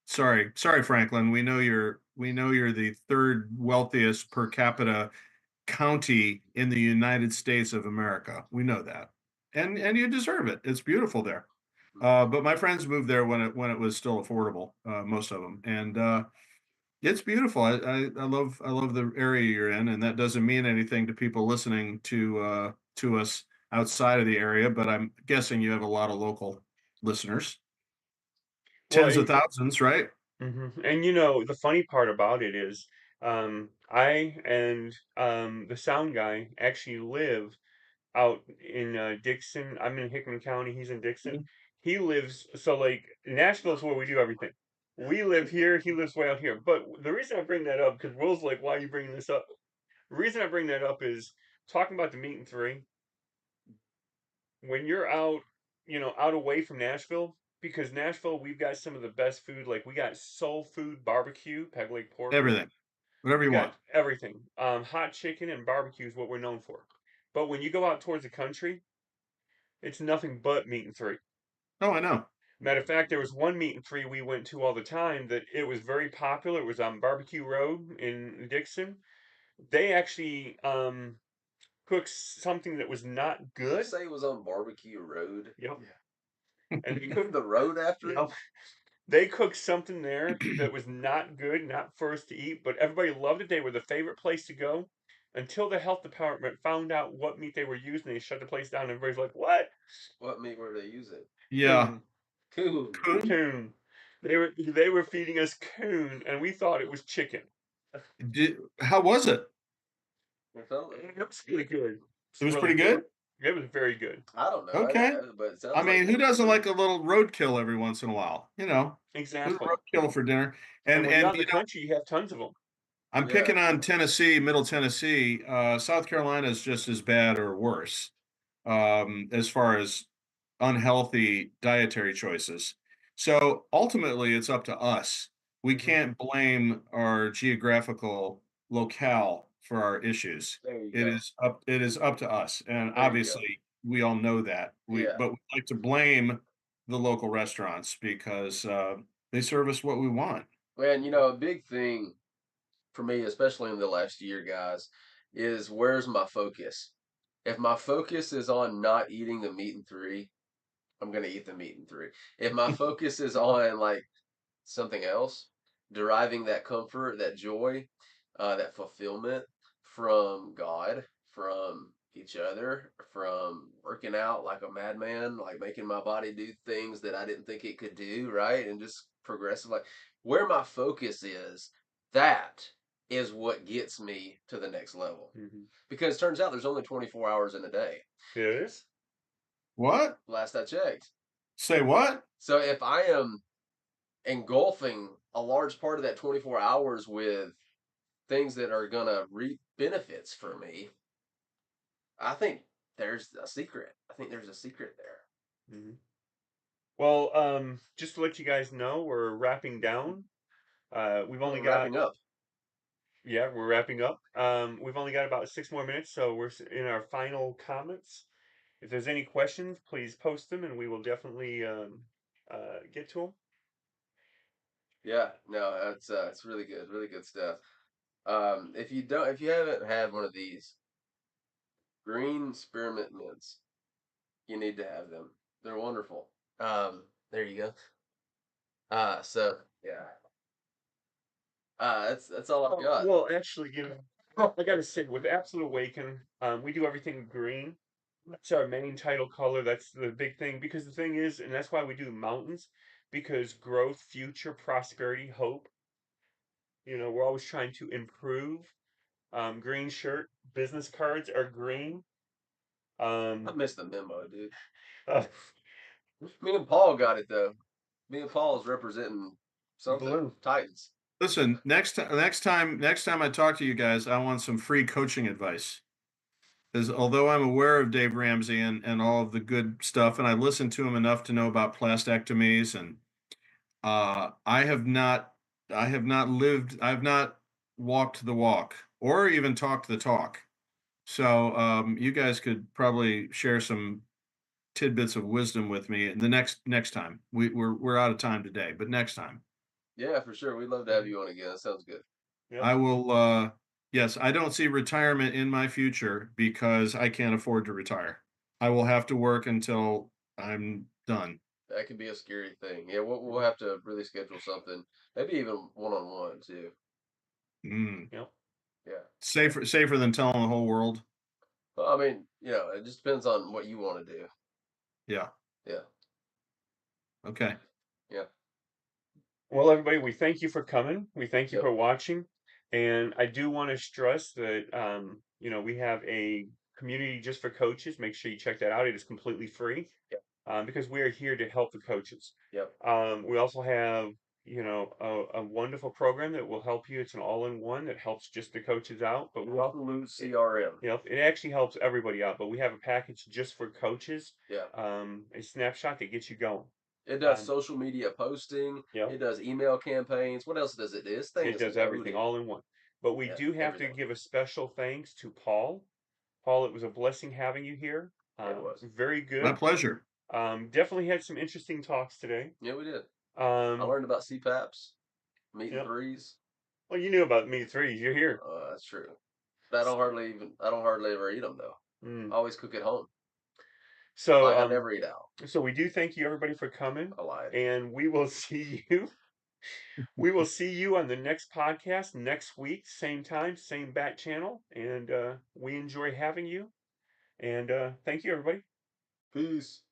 C: Sorry, Franklin. We know you're the third wealthiest per capita county in the United States of America. We know that, and you deserve it. It's beautiful there. But my friends moved there when it was still affordable. Most of them, and it's beautiful. I love the area you're in, and that doesn't mean anything to people listening to us outside of the area. But I'm guessing you have a lot of local listeners,
B: Well,
C: tens of thousands, right?
B: and the funny part about it is, I and the sound guy actually live out in Dixon. I'm in Hickman County. He's in Dixon.
C: Mhm.
B: He lives so like Nashville's where we do everything. We live here. He lives way out here. But the reason I bring that up, because Will's like, "Why are you bringing this up?" The reason I bring that up is talking about the meat and three. When you're out, out away from Nashville, because Nashville, we've got some of the best food. Like we got soul food barbecue, peg leg pork
C: Everything,
B: ribs.
C: whatever
B: We
C: you
B: got
C: want.
B: everything. Hot chicken and barbecue is what we're known for. But when you go out towards the country, it's nothing but meat and three.
C: Oh, I know.
B: Matter of fact, there was one meat and three we went to all the time that it was very popular. It was on Barbecue Road in Dixon. They actually cooked something that was not
A: Did you
B: good.
A: say it was on Barbecue Road?
B: Yep. And they
A: Named
B: cooked
A: the road after it?
B: yep. They cooked something there that was not good, not for us to eat, but everybody loved it. They were the favorite place to go until the health department found out what meat they were using. They shut the place down, and everybody's like, "What?
A: What meat were they using?
C: Yeah.
B: Coon,
A: Coon.
C: Coon?
B: coon." They were feeding us coon, and we thought it was chicken.
C: How was it?
A: It felt
B: It was really good.
C: It
B: It's
C: was
B: really
C: pretty
B: good.
C: good?
B: It was very good.
A: I don't know,
C: Okay.
A: but it
C: I
A: sounds like
C: mean,
A: it
C: who
A: was
C: doesn't
A: good.
C: like a little roadkill every once in a while? A little
B: Exactly.
C: roadkill for dinner.
B: And
C: And
B: when you're
C: and
B: out in the country, you have tons of them.
C: I'm
A: Yeah.
C: picking on Tennessee, Middle Tennessee. South Carolina is just as bad or worse, as far as unhealthy dietary choices. So ultimately, it's up to us. We
B: Hmm.
C: can't blame our geographical locale for our issues.
A: There you
C: It
A: go.
C: is up. It is up to us, and
A: There you go.
C: obviously, we all know that.
A: Yeah.
C: But we like to blame the local restaurants because they serve us what we want.
A: Man, a big thing for me, especially in the last year, guys, is where's my focus? If my focus is on not eating the meat and three, I'm gonna eat the meat and three. If my focus is on like something else, deriving that comfort, that joy, that fulfillment from God, from each other, from working out like a madman, like making my body do things that I didn't think it could do, right? And just progressive, like where my focus is, that is what gets me to the next level.
B: Hmm.
A: Because it turns out there's only 24 hours in a day,
B: It is.
C: What?
A: last I checked.
C: Say what?
A: So if I am engulfing a large part of that 24 hours with things that are going to reap benefits for me, I think there's a secret. I think there's a secret there.
B: Hmm. Well, just to let you guys know, we're wrapping down. We've only got
A: Wrapping up.
B: Yeah, we're wrapping up. We've only got about 6 more minutes, so we're in our final comments. If there's any questions, please post them, and we will definitely get to them.
A: Yeah, no, it's really good stuff. If you haven't had one of these green spearmint mints, you need to have them. They're wonderful. There you go. So yeah, that's all I've got.
B: Well, actually, I gotta say, with Absolute Awaken, we do everything green. That's our main title color. That's the big thing. Because the thing is, and that's why we do mountains, because growth, future, prosperity, hope. We're always trying to improve. Green shirt, business cards are green.
A: I
B: Um,
A: missed the memo, dude.
B: uh,
A: Me and Paul got it though. Me and Paul is representing something.
B: blue.
A: Titans.
C: Listen, next time I talk to you guys, I want some free coaching advice. Because although I'm aware of Dave Ramsey and all of the good stuff, and I listened to him enough to know about plastectomies, and I have not lived, I've not walked the walk or even talked the talk. So you guys could probably share some tidbits of wisdom with me the next time. We're out of time today, but next time.
A: Yeah, for sure. We'd love to have you on again. That sounds good.
B: Yep.
C: I will yes, I don't see retirement in my future because I can't afford to retire. I will have to work until I'm done.
A: That could be a scary thing. Yeah, we'll have to really schedule something. Maybe even one-on-one too.
C: Mm.
B: Yep.
A: Yeah.
C: Safer than telling the whole world.
A: Well, I mean, it just depends on what you want to do.
C: Yeah.
A: Yeah.
C: Okay.
A: Yeah.
B: Well, everybody, we thank you for coming. We thank you
A: Yep.
B: for watching. And I do want to stress that, we have a community just for coaches. Make sure you check that out. It is completely free.
A: Yep.
B: Because we are here to help the coaches.
A: Yep.
B: We also have, a wonderful program that will help you. It's an all-in-one that helps just the coaches out. But we also,
A: Absolute CRM.
B: it actually helps everybody out. But we have a package just for coaches.
A: Yeah.
B: A snapshot that gets you going.
A: It does social media posting.
B: Yep.
A: It does email campaigns. What else does it do? This thing
B: It
A: is
B: does everything
A: loaded.
B: all in one. But we
A: Yeah,
B: do have to
A: everything.
B: give a special thanks to Paul. Paul, it was a blessing having you here.
A: It was.
B: Very
C: My
B: good.
C: pleasure.
B: Definitely had some interesting talks today.
A: Yeah, we did. I
B: Um,
A: learned about CPAPs, meeting
B: yep.
A: threes.
B: Well, you knew about me threes. You're here.
A: That's true. But I don't hardly ever eat them though.
B: Mm.
A: I always cook at home.
B: So,
A: Like I never eat out.
B: so we do thank you everybody for coming,
A: I lied.
B: and we will see you. We will see you on the next podcast next week, same time, same bat channel, and we enjoy having you. And thank you, everybody.
A: Peace.